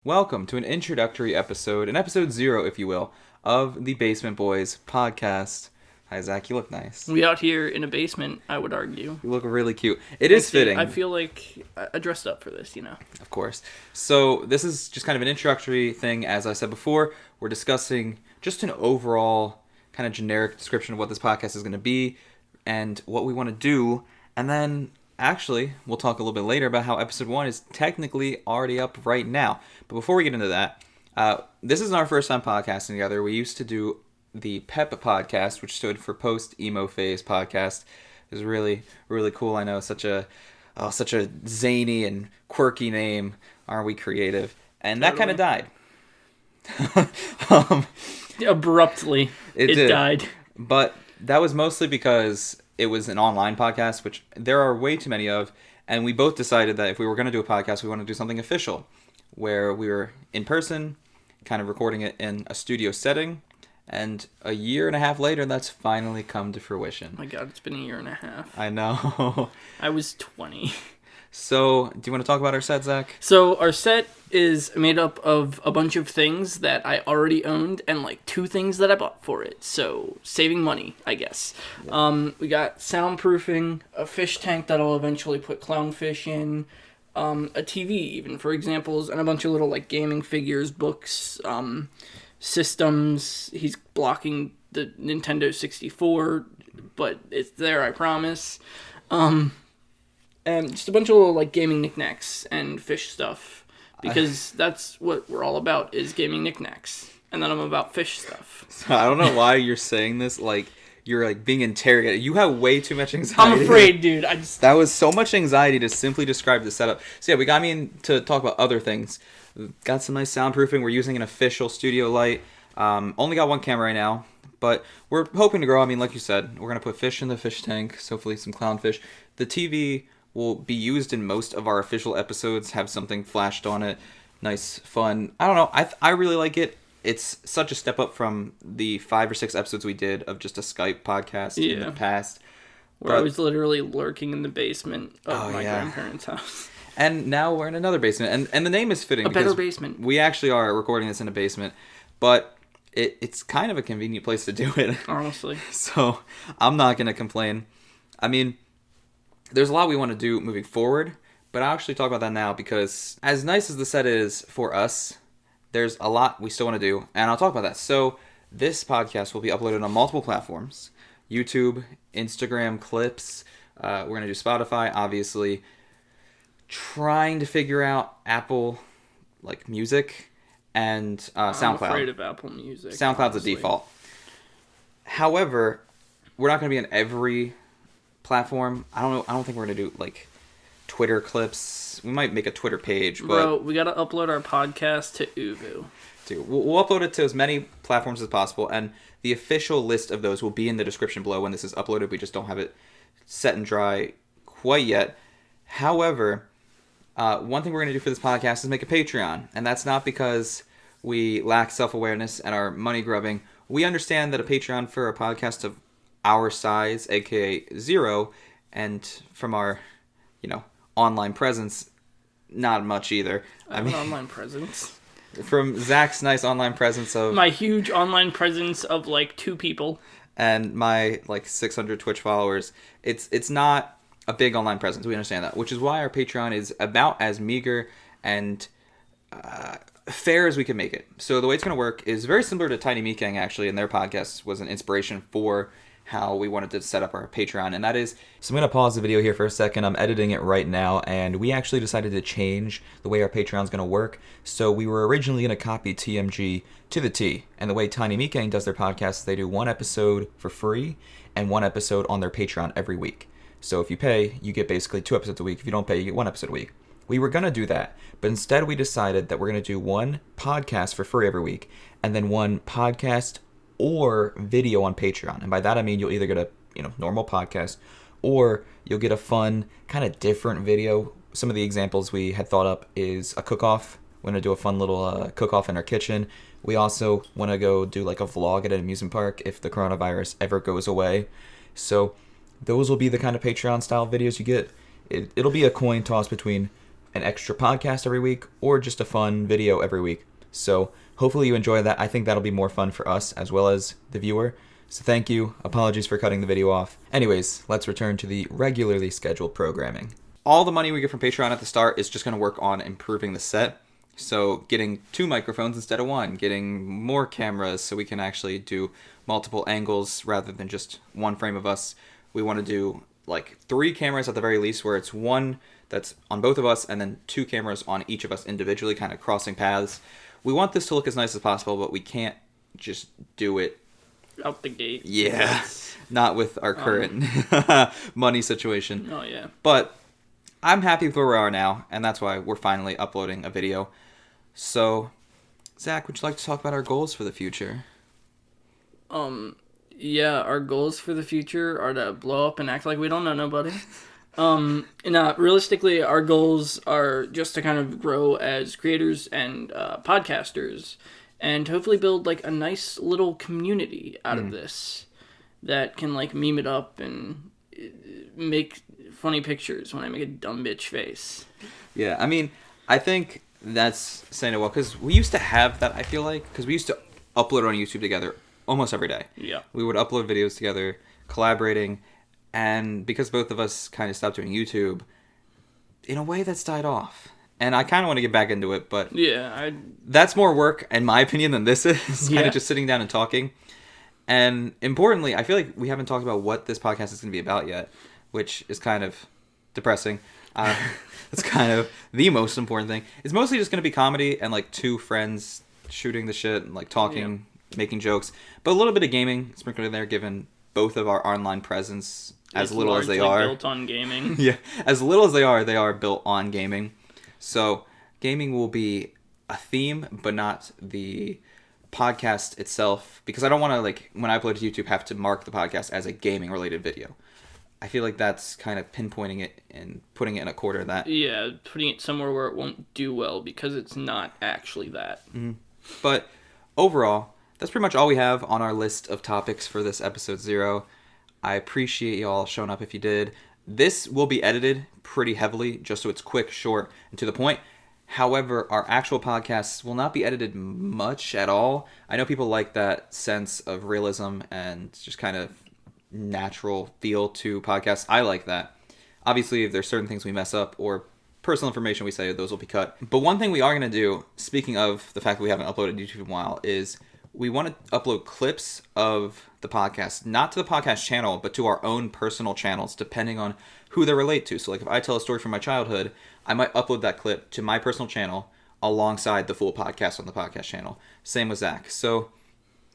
Welcome to an introductory episode, an episode 0, if you will, of the Basement Boys podcast. Hi, Zach. You look nice. We out here in a basement, I would argue. You look really cute. It is fitting. I feel like I dressed up for this, you know. Of course. So this is just kind of an introductory thing. As I said before, we're discussing just an overall kind of generic description of what this podcast is going to be and what we want to do. And then, actually, we'll talk a little bit later about how episode 1 is technically already up right now. But before we get into that, this isn't our first time podcasting together. We used to do the PEP podcast, which stood for Post Emo Phase Podcast. It was really, really cool. I know, such a zany and quirky name. Aren't we creative? And that kind of died. Abruptly, it died. But that was mostly because it was an online podcast, which there are way too many of. And we both decided that if we were going to do a podcast, we wanted to do something official, where we were in person, kind of recording it in a studio setting. And a year and a half later, that's finally come to fruition. Oh my God, it's been a year and a half. I know. I was 20. So, do you want to talk about our set, Zach? So, our set is made up of a bunch of things that I already owned and like 2 things that I bought for it. So, saving money, I guess. Yeah. We got soundproofing, a fish tank that I'll eventually put clownfish in, a TV even for examples, and a bunch of little like gaming figures, books, systems. He's blocking the Nintendo 64, but it's there, I promise. And just a bunch of little like gaming knickknacks and fish stuff, because that's what we're all about, is gaming knickknacks. And then I'm about fish stuff. So I don't know why you're saying this like you're like being interrogated. You have way too much anxiety. I'm afraid, dude. That was so much anxiety to simply describe the setup. So yeah, we got me in to talk about other things. Got some nice soundproofing. We're using an official studio light. Only got one camera right now, but we're hoping to grow. I mean, like you said, we're going to put fish in the fish tank, so hopefully some clownfish. The TV will be used in most of our official episodes, have something flashed on it. Nice, fun. I don't know. I really like it. It's such a step up from the 5 or 6 episodes we did of just a Skype podcast in the past. Where I was literally lurking in the basement of my grandparents' house. And now we're in another basement. And the name is fitting. A better basement. We actually are recording this in a basement. But it's kind of a convenient place to do it. Honestly. So I'm not going to complain. I mean, there's a lot we want to do moving forward. But I'll actually talk about that now, because as nice as the set is for us, there's a lot we still want to do. And I'll talk about that. So this podcast will be uploaded on multiple platforms. YouTube, Instagram clips. We're going to do Spotify, obviously. Trying to figure out Apple like Music and SoundCloud. I'm afraid of Apple Music. SoundCloud's honestly a default. However, we're not going to be on every platform. I don't think we're going to do like Twitter clips. We might make a Twitter page, but bro, we got to upload our podcast to Uvu. Dude, we'll upload it to as many platforms as possible, and the official list of those will be in the description below when this is uploaded. We just don't have it set and dry quite yet. However, one thing we're going to do for this podcast is make a Patreon. And that's not because we lack self-awareness and are money grubbing. We understand that a Patreon for a podcast of our size, aka 0, and from our, online presence, not much either. I mean, online presence. From Zach's nice online presence of... my huge online presence of, 2 people. And my, 600 Twitch followers. It's not a big online presence. We understand that, which is why our Patreon is about as meager and fair as we can make it. So the way it's going to work is very similar to Tiny Meat Gang, actually, and their podcast was an inspiration for how we wanted to set up our Patreon, and that is... So I'm going to pause the video here for a second. I'm editing it right now, and we actually decided to change the way our Patreon's going to work. So we were originally going to copy TMG to the T, and the way Tiny Meat Gang does their podcast, they do 1 episode for free and 1 episode on their Patreon every week. So if you pay, you get basically 2 episodes a week. If you don't pay, you get 1 episode a week. We were going to do that, but instead we decided that we're going to do 1 podcast for free every week, and then 1 podcast or video on Patreon. And by that I mean you'll either get a normal podcast, or you'll get a fun, kind of different video. Some of the examples we had thought up is a cook-off. We're going to do a fun little cook-off in our kitchen. We also want to go do a vlog at an amusement park if the coronavirus ever goes away. So those will be the kind of Patreon-style videos you get. It'll be a coin toss between an extra podcast every week or just a fun video every week. So hopefully you enjoy that. I think that'll be more fun for us as well as the viewer. So thank you. Apologies for cutting the video off. Anyways, let's return to the regularly scheduled programming. All the money we get from Patreon at the start is just going to work on improving the set. So getting 2 microphones instead of 1, getting more cameras so we can actually do multiple angles rather than just one frame of us. We want to do like 3 cameras at the very least, where it's 1 that's on both of us and then 2 cameras on each of us individually, kind of crossing paths. We want this to look as nice as possible, but we can't just do it out the gate. Yeah, not with our current money situation. Oh, yeah. But I'm happy with where we are now, and that's why we're finally uploading a video. So, Zach, would you like to talk about our goals for the future? Yeah, our goals for the future are to blow up and act like we don't know nobody. Realistically, our goals are just to kind of grow as creators and podcasters, and hopefully build like a nice little community out of this that can like meme it up and make funny pictures when I make a dumb bitch face. Yeah, I mean, I think that's saying it well, because we used to have that, I feel like, because we used to upload on YouTube together almost every day. Yeah. We would upload videos together, collaborating, and because both of us kind of stopped doing YouTube, in a way that's died off. And I kind of want to get back into it, but yeah, that's more work, in my opinion, than this is. Kind of just sitting down and talking. And importantly, I feel like we haven't talked about what this podcast is going to be about yet, which is kind of depressing. That's kind of the most important thing. It's mostly just going to be comedy and like 2 friends shooting the shit and like talking, making jokes, but a little bit of gaming sprinkled in there, given both of our online presence, as little as they are built on gaming. Yeah, as little as they are built on gaming. So gaming will be a theme, but not the podcast itself, because I don't want to, like, when I upload to YouTube, have to mark the podcast as a gaming related video. I feel like that's kind of pinpointing it and putting it in a quarter of that. Yeah, putting it somewhere where it won't do well, because it's not actually that. Mm-hmm. But overall, that's pretty much all we have on our list of topics for this episode 0. I appreciate y'all showing up if you did. This will be edited pretty heavily, just so it's quick, short, and to the point. However, our actual podcasts will not be edited much at all. I know people like that sense of realism and just kind of natural feel to podcasts. I like that. Obviously, if there's certain things we mess up or personal information we say, those will be cut. But one thing we are going to do, speaking of the fact that we haven't uploaded YouTube in a while, is we want to upload clips of the podcast, not to the podcast channel, but to our own personal channels, depending on who they relate to. So like if I tell a story from my childhood, I might upload that clip to my personal channel alongside the full podcast on the podcast channel. Same with Zach. So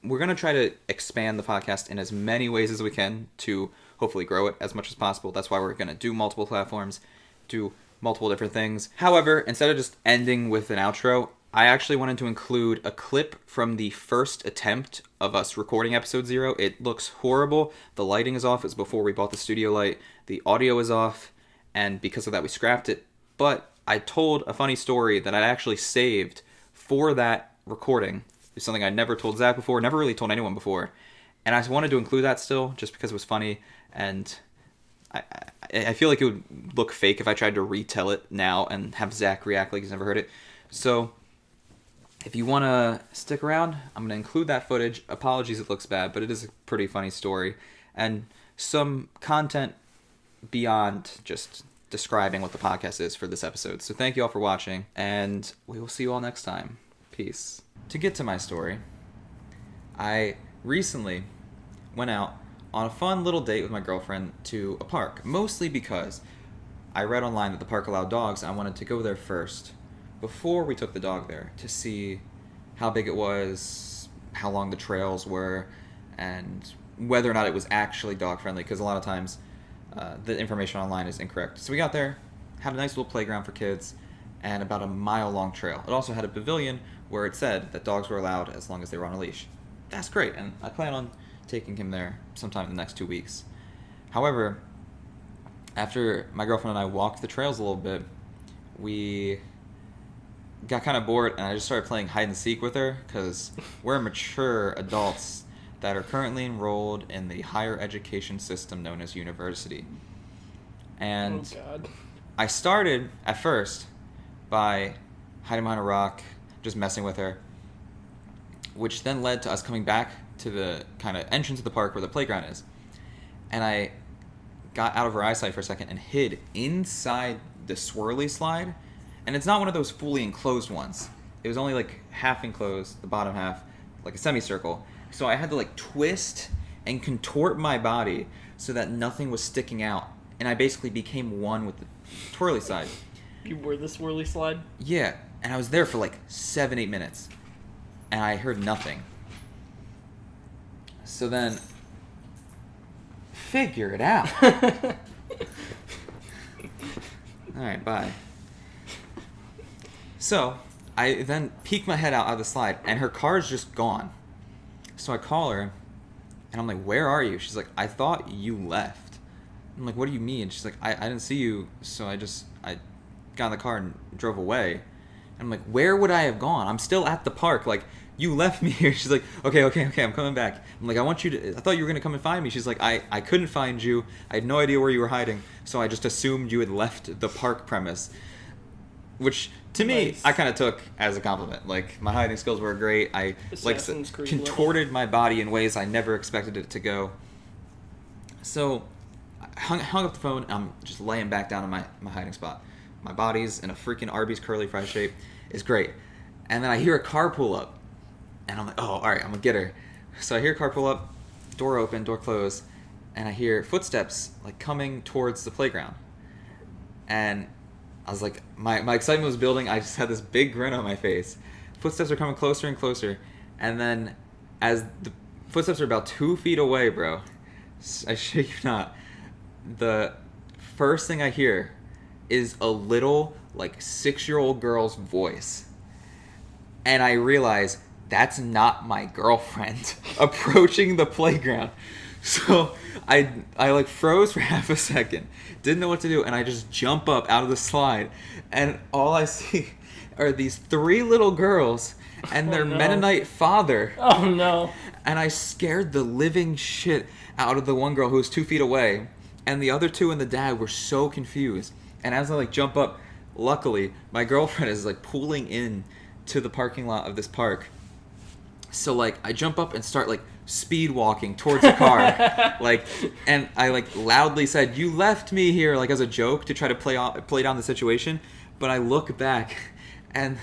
we're going to try to expand the podcast in as many ways as we can to hopefully grow it as much as possible. That's why we're going to do multiple platforms, do multiple different things. However, instead of just ending with an outro, I actually wanted to include a clip from the first attempt of us recording episode 0. It looks horrible. The lighting is off. It's before we bought the studio light. The audio is off, and because of that, we scrapped it. But I told a funny story that I'd actually saved for that recording. It's something I never told Zach before, never really told anyone before. And I wanted to include that still, just because it was funny, and I feel like it would look fake if I tried to retell it now and have Zach react like he's never heard it. So if you want to stick around, I'm going to include that footage. Apologies, it looks bad, but it is a pretty funny story. And some content beyond just describing what the podcast is for this episode. So thank you all for watching, and we will see you all next time. Peace. To get to my story, I recently went out on a fun little date with my girlfriend to a park, mostly because I read online that the park allowed dogs, and I wanted to go there first before we took the dog there to see how big it was, how long the trails were, and whether or not it was actually dog friendly, because a lot of times the information online is incorrect. So we got there, had a nice little playground for kids, and about a mile-long trail. It also had a pavilion where it said that dogs were allowed as long as they were on a leash. That's great, and I plan on taking him there sometime in the next 2 weeks. However, after my girlfriend and I walked the trails a little bit, we got kind of bored, and I just started playing hide and seek with her, because we're mature adults that are currently enrolled in the higher education system known as university. And oh God. I started, at first, by hiding behind a rock, just messing with her, which then led to us coming back to the kind of entrance of the park where the playground is. And I got out of her eyesight for a second and hid inside the swirly slide. And it's not one of those fully enclosed ones. It was only like half enclosed, the bottom half, like a semicircle. So I had to like twist and contort my body so that nothing was sticking out. And I basically became one with the twirly slide. You were the swirly slide? Yeah, and I was there for like 7-8 minutes. And I heard nothing. So then, figure it out. Alright, bye. So, I then peek my head out of the slide, and her car's just gone. So I call her, and I'm like, where are you? She's like, I thought you left. I'm like, what do you mean? She's like, I didn't see you, so I got in the car and drove away. And I'm like, where would I have gone? I'm still at the park. Like, you left me here. She's like, okay, I'm coming back. I'm like, I thought you were going to come and find me. She's like, I couldn't find you. I had no idea where you were hiding, so I just assumed you had left the park premise. Which, to me, Nice. I kind of took as a compliment. Like, my hiding skills were great. I, like, Assassin's Creed contorted my body in ways I never expected it to go. So, I hung up the phone, and I'm just laying back down in my hiding spot. My body's in a freaking Arby's curly fry shape. It's great. And then I hear a car pull up. And I'm like, oh, all right, I'm going to get her. So I hear a car pull up, door open, door closed, and I hear footsteps, like, coming towards the playground. And I was like, my excitement was building. I just had this big grin on my face. Footsteps are coming closer and closer. And then as the footsteps are about 2 feet away, bro, I shit you not, the first thing I hear is a little, like, 6-year-old girl's voice. And I realize that's not my girlfriend approaching the playground. So I like froze for half a second, didn't know what to do, and I just jump up out of the slide, and all I see are these 3 little girls and their no. Mennonite father. Oh no. And I scared the living shit out of the one girl who was 2 feet away, and the other 2 and the dad were so confused. And as I like jump up, luckily my girlfriend is like pulling in to the parking lot of this park. So like I jump up and start like speed walking towards the car, like, and I like loudly said, "You left me here," like as a joke to try to play down the situation. But I look back, and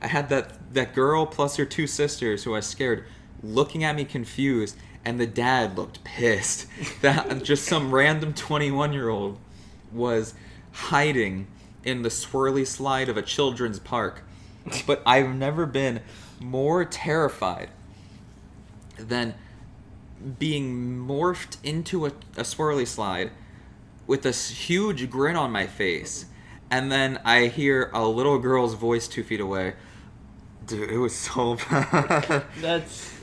I had that girl plus her 2 sisters who I scared looking at me confused, and the dad looked pissed that just some random 21-year-old was hiding in the swirly slide of a children's park. But I've never been more terrified than being morphed into a swirly slide with this huge grin on my face, and then I hear a little girl's voice 2 feet away. Dude, it was so bad. That's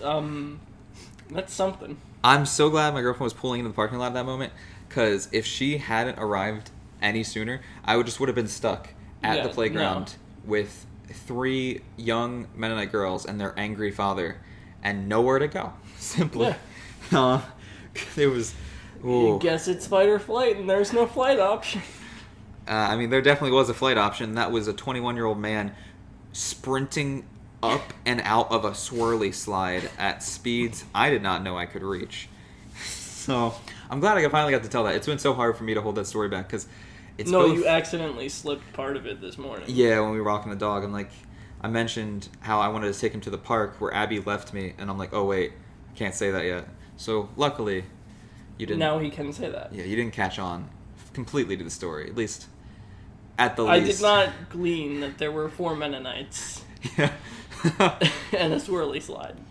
something. I'm so glad my girlfriend was pulling into the parking lot at that moment, because if she hadn't arrived any sooner, I would have been stuck at the playground with 3 young Mennonite girls and their angry father, and nowhere to go. Simply. Yeah. It was... You guess it's fight or flight, and there's no flight option. I mean, there definitely was a flight option. That was a 21-year-old man sprinting up and out of a swirly slide at speeds I did not know I could reach. So, I'm glad I finally got to tell that. It's been so hard for me to hold that story back, because it's both... You accidentally slipped part of it this morning. Yeah, when we were walking the dog, I mentioned how I wanted to take him to the park where Abby left me, and I'm like, oh wait, can't say that yet. So luckily, you didn't. Now he can say that. Yeah, you didn't catch on completely to the story, at least at the I least. did not glean that there were 4 Mennonites Yeah. and a swirly slide.